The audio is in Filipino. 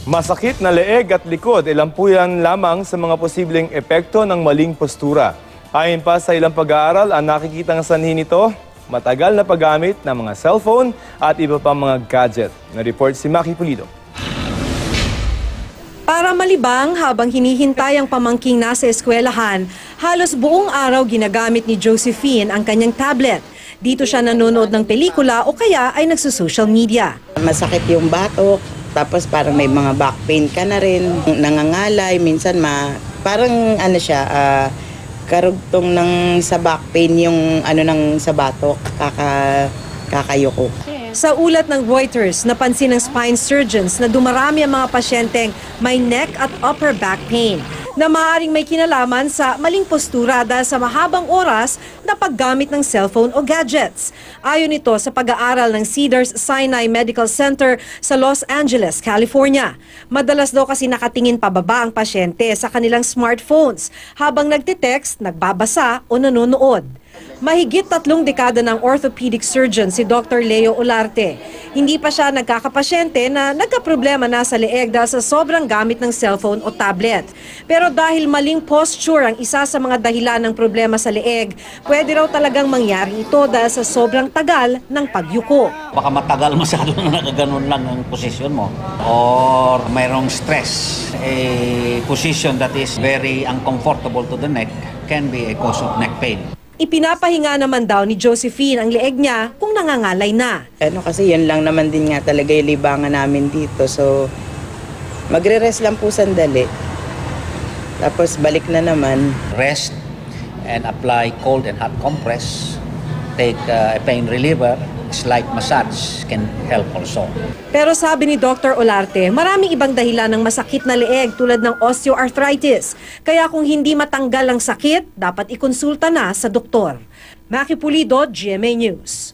Masakit na leeg at likod, ilang po yan lamang sa mga posibleng epekto ng maling postura. Ayon pa sa ilang pag-aaral, ang nakikitang sanhi nito, matagal na paggamit ng mga cellphone at iba pang mga gadget. Na-report si Maki Pulido. Para malibang habang hinihintay ang pamangking nasa eskwelahan, halos buong araw ginagamit ni Josephine ang kanyang tablet. Dito siya nanonood ng pelikula o kaya ay nagsusocial media. Masakit yung batok, tapos parang may mga back pain ka na rin, nangangalay, minsan parang karugtong ng sa back pain yung sa batok, kakayuko. Sa ulat ng Reuters, napansin ng spine surgeons na dumarami ang mga pasyenteng may neck at upper back pain na maaaring may kinalaman sa maling postura dahil sa mahabang oras na paggamit ng cellphone o gadgets. Ayon ito sa pag-aaral ng Cedars-Sinai Medical Center sa Los Angeles, California. Madalas daw kasi nakatingin pababa ang pasyente sa kanilang smartphones habang nagte-text, nagbabasa o nanonood. Mahigit 3 dekada ng orthopedic surgeon si Dr. Leo Olarte. Hindi pa siya nagkakapasyente na nagkaproblema na sa leeg dahil sa sobrang gamit ng cellphone o tablet. Pero dahil maling posture ang isa sa mga dahilan ng problema sa leeg, pwede raw talagang mangyari ito dahil sa sobrang tagal ng pagyuko. Baka matagal masyado na nakaganon lang ang posisyon mo. Or mayroong stress. A position that is very uncomfortable to the neck can be a cause of neck pain. Ipinapahinga naman daw ni Josephine ang leeg niya kung nangangalay na. Kasi yan lang naman din nga talaga yung libangan namin dito. So, magre-rest lang po sandali. Tapos balik na naman. Rest and apply cold and hot compress. Take a pain reliever. Slight massage can help also. Pero sabi ni Dr. Olarte, maraming ibang dahilan ng masakit na leeg tulad ng osteoarthritis. Kaya kung hindi matanggal ang sakit, dapat ikonsulta na sa doktor. Maki Pulido, GMA News.